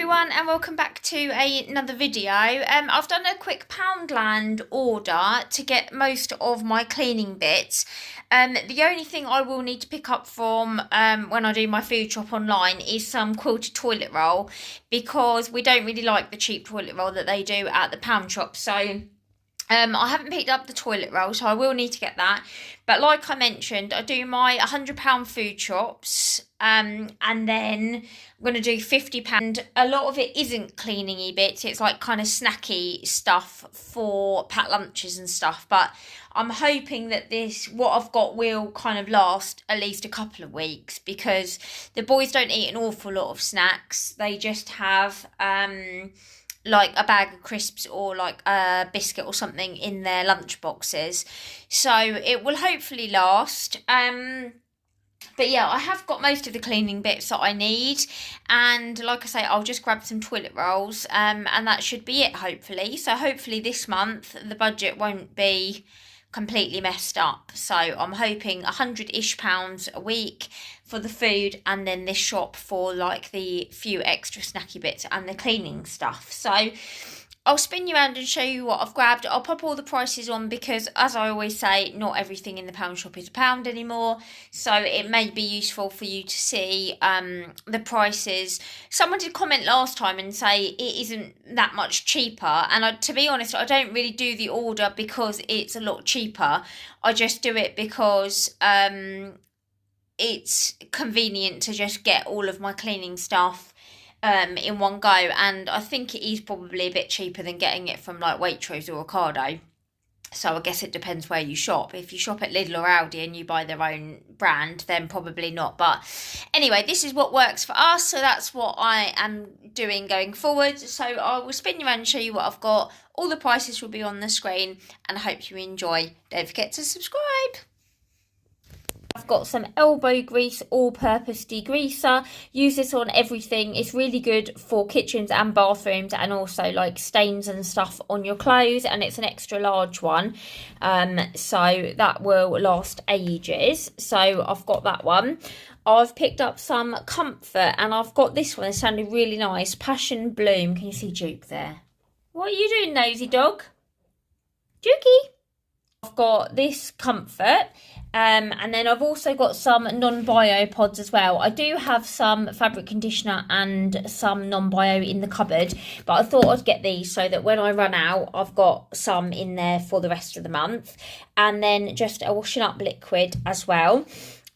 everyone and welcome back to another video. I've done a quick Poundland order to get most of my cleaning bits. The only thing I will need to pick up from when I do my food shop online is some quilted toilet roll, because we don't really like the cheap toilet roll that they do at the pound shop. So I haven't picked up the toilet roll, so I will need to get that. But like I mentioned, I do my £100 food shops, and then I'm going to do £50. A lot of it isn't cleaning-y bits. It's like kind of snacky stuff for packed lunches and stuff. But I'm hoping that what I've got will kind of last at least a couple of weeks, because the boys don't eat an awful lot of snacks. They just have like a bag of crisps or like a biscuit or something in their lunch boxes, so it will hopefully last. But yeah, I have got most of the cleaning bits that I need, and like I say, I'll just grab some toilet rolls, and that should be it, hopefully. So hopefully this month the budget won't be completely messed up. So I'm hoping £100-ish a week for the food, and then this shop for like the few extra snacky bits and the cleaning stuff. So I'll spin you around and show you what I've grabbed. I'll pop all the prices on because, as I always say, not everything in the pound shop is a pound anymore. So it may be useful for you to see the prices. Someone did comment last time and say it isn't that much cheaper. And to be honest, I don't really do the order because it's a lot cheaper. I just do it because it's convenient to just get all of my cleaning stuff in one go, and I think it is probably a bit cheaper than getting it from like Waitrose or Ocado. So I guess it depends where you shop. If you shop at Lidl or Aldi and you buy their own brand, then probably not. But anyway, this is what works for us, so that's what I am doing going forward. So I will spin you around and show you what I've got. All the prices will be on the screen, and I hope you enjoy. Don't forget to subscribe. I've got some elbow grease all-purpose degreaser. Use this on everything. It's really good for kitchens and bathrooms, and also like stains and stuff on your clothes, and it's an extra large one, so that will last ages. So I've got that one. I've picked up some comfort, and I've got this one. It sounded really nice, Passion Bloom. Can you see Duke there? What are you doing, nosy dog? Dukey. I've got this comfort, and then I've also got some non-bio pods as well. I do have some fabric conditioner and some non-bio in the cupboard, but I thought I'd get these so that when I run out, I've got some in there for the rest of the month. And then just a washing up liquid as well.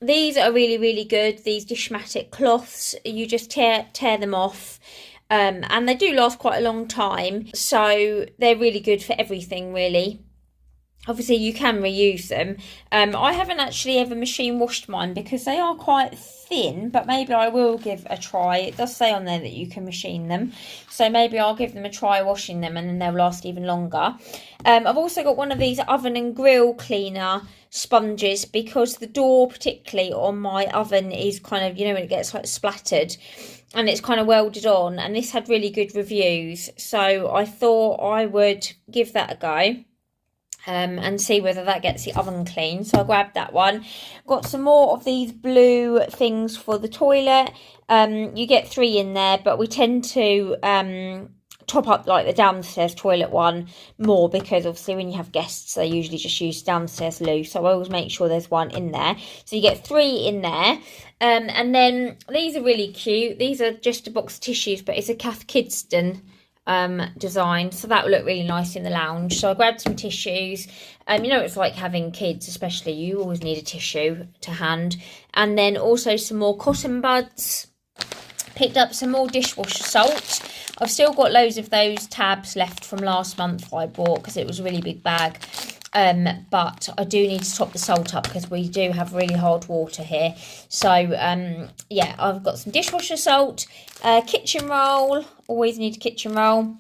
These are really, really good. These Dishmatic cloths, you just tear them off. And they do last quite a long time, so they're really good for everything, really. Obviously, you can reuse them. I haven't actually ever machine washed mine because they are quite thin, but maybe I will give a try. It does say on there that you can machine them, so maybe I'll give them a try washing them, and then they'll last even longer. I've also got one of these oven and grill cleaner sponges, because the door, particularly on my oven, is kind of, you know, when it gets like splattered and it's kind of welded on, and this had really good reviews, so I thought I would give that a go. And see whether that gets the oven clean. So I grabbed that one. Got some more of these blue things for the toilet. You get 3 in there, but we tend to top up like the downstairs toilet one more, because obviously when you have guests, they usually just use downstairs loo. So I always make sure there's 1 in there. So you get 3 in there. And then these are really cute. These are just a box of tissues, but it's a Cath Kidston design, so that will look really nice in the lounge. So I grabbed some tissues. You know, it's like having kids, especially, you always need a tissue to hand. And then also some more cotton buds. Picked up some more dishwasher salt. I've still got loads of those tabs left from last month I bought because it was a really big bag. But I do need to top the salt up because we do have really hard water here. So yeah, I've got some dishwasher salt, kitchen roll. Always need a kitchen roll,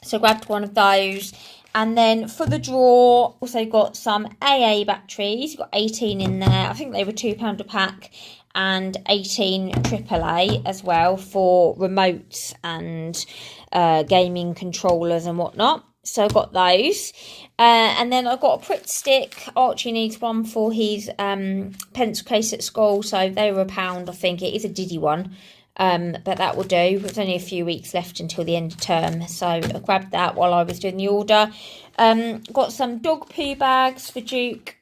so I grabbed one of those. And then for the drawer, also got some AA batteries. Got 18 in there. I think they were £2 a pack, and 18 AAA as well for remotes and gaming controllers and whatnot. So I got those. And then I got a Pritt stick. Archie needs one for his pencil case at school. So they were £1, I think. It is a Diddy one. But that will do. There's only a few weeks left until the end of term. So I grabbed that while I was doing the order. Got some dog poo bags for Duke.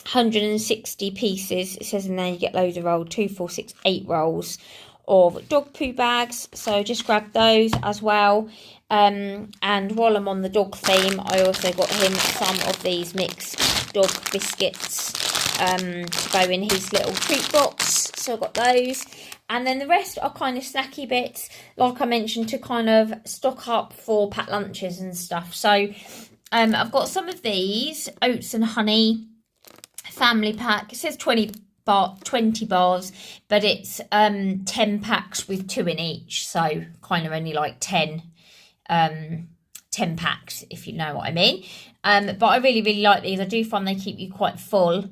160 pieces. It says in there you get loads of rolls. 2, 4, 6, 8 rolls of dog poo bags. So just grabbed those as well. And while I'm on the dog theme, I also got him some of these mixed dog biscuits to go in his little treat box. So I got those. And then the rest are kind of snacky bits, like I mentioned, to kind of stock up for packed lunches and stuff. So I've got some of these oats and honey family pack. It says 20 bars, but it's 10 packs with 2 in each. So kind of only like 10 packs, if you know what I mean. But I really like these. I do find they keep you quite full.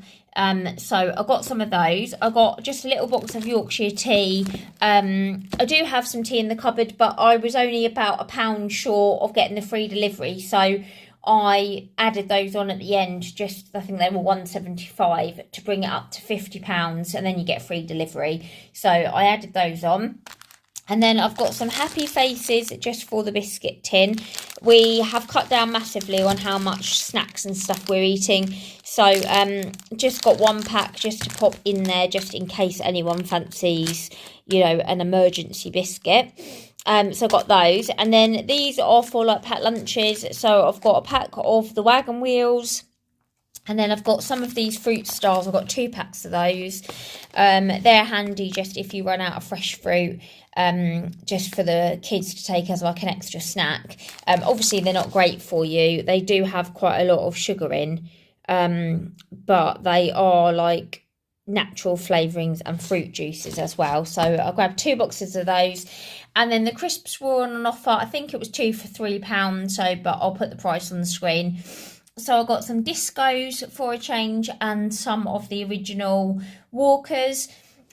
So I got some of those. I got just a little box of Yorkshire tea. I do have some tea in the cupboard, but I was only about £1 short of getting the free delivery. So I added those on at the end. Just, I think they were £1.75 to bring it up to £50, and then you get free delivery. So I added those on. And then I've got some happy faces just for the biscuit tin. We have cut down massively on how much snacks and stuff we're eating. So just got 1 pack just to pop in there, just in case anyone fancies, you know, an emergency biscuit. So I got those. And then these are for like packed lunches. So I've got a pack of the wagon wheels. And then I've got some of these fruit stars. I've got 2 packs of those. They're handy just if you run out of fresh fruit, just for the kids to take as like an extra snack. Obviously, they're not great for you. They do have quite a lot of sugar in, but they are like natural flavourings and fruit juices as well. So I grabbed 2 boxes of those. And then the crisps were on an offer. I think it was 2 for £3. So, but I'll put the price on the screen. So I got some discos for a change and some of the original Walkers.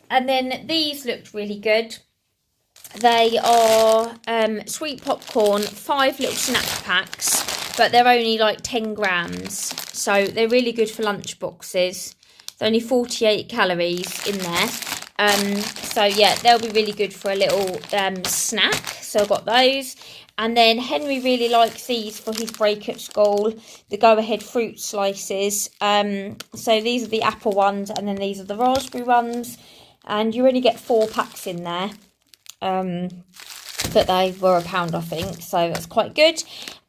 And then these looked really good. They are sweet popcorn, 5 little snack packs, but they're only like 10 grams. So they're really good for lunch boxes. There's only 48 calories in there. So yeah, they'll be really good for a little snack. So I got those. And then Henry really likes these for his break at school, the go-ahead fruit slices. So these are the apple ones, and then these are the raspberry ones. And you only get 4 packs in there. But they were £1, I think, so that's quite good.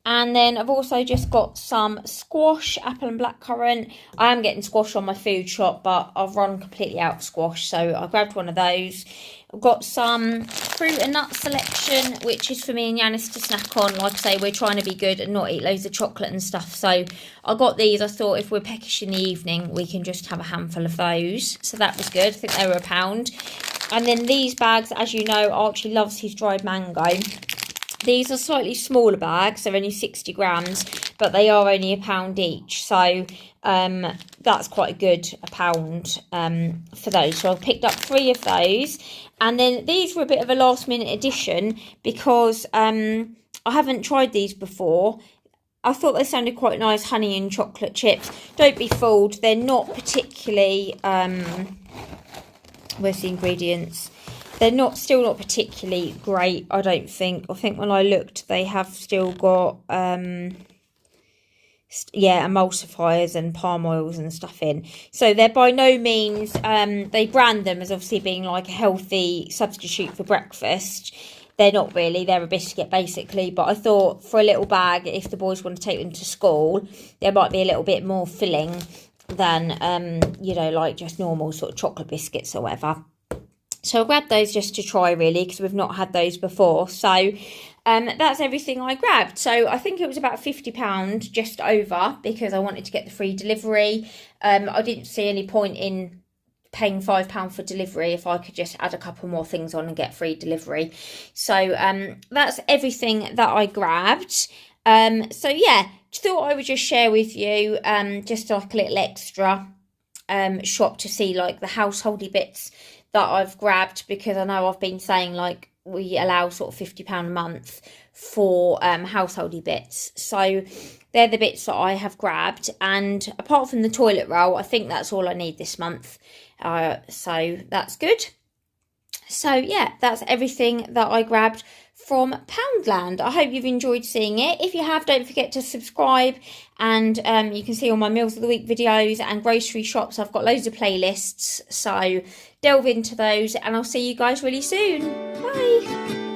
And then I've also just got some squash, apple and blackcurrant. I am getting squash on my food shop, but I've run completely out of squash, so I grabbed one of those. I've got some fruit and nut selection, which is for me and Yanis to snack on. Like I say, we're trying to be good and not eat loads of chocolate and stuff. So I got these. I thought if we're peckish in the evening, we can just have a handful of those. So that was good. I think they were £1. And then these bags, as you know, Archie loves his dried mango. These are slightly smaller bags. They're only 60 grams, but they are only £1 each. So that's quite good, £1 for those. So I've picked up 3 of those. And then these were a bit of a last minute addition because I haven't tried these before. I thought they sounded quite nice, honey and chocolate chips. Don't be fooled, they're not particularly, where's the ingredients? They're still not particularly great, I don't think. I think when I looked, they have still got, emulsifiers and palm oils and stuff in. So they're by no means, they brand them as obviously being like a healthy substitute for breakfast. They're not really, they're a biscuit basically. But I thought for a little bag, if the boys want to take them to school, there might be a little bit more filling than, like just normal sort of chocolate biscuits or whatever. So I grabbed those just to try really, because we've not had those before. So that's everything I grabbed. So I think it was about £50 just over, because I wanted to get the free delivery. I didn't see any point in paying £5 for delivery if I could just add a couple more things on and get free delivery. So that's everything that I grabbed. So yeah, thought I would just share with you just like a little extra shop to see like the householdy bits that I've grabbed, because I know I've been saying like we allow sort of £50 a month for householdy bits. So they're the bits that I have grabbed, and apart from the toilet roll, I think that's all I need this month. So that's good. So yeah, that's everything that I grabbed from Poundland. I hope you've enjoyed seeing it. If you have, don't forget to subscribe, and you can see all my Meals of the Week videos and grocery shops. I've got loads of playlists, so delve into those, and I'll see you guys really soon. Bye.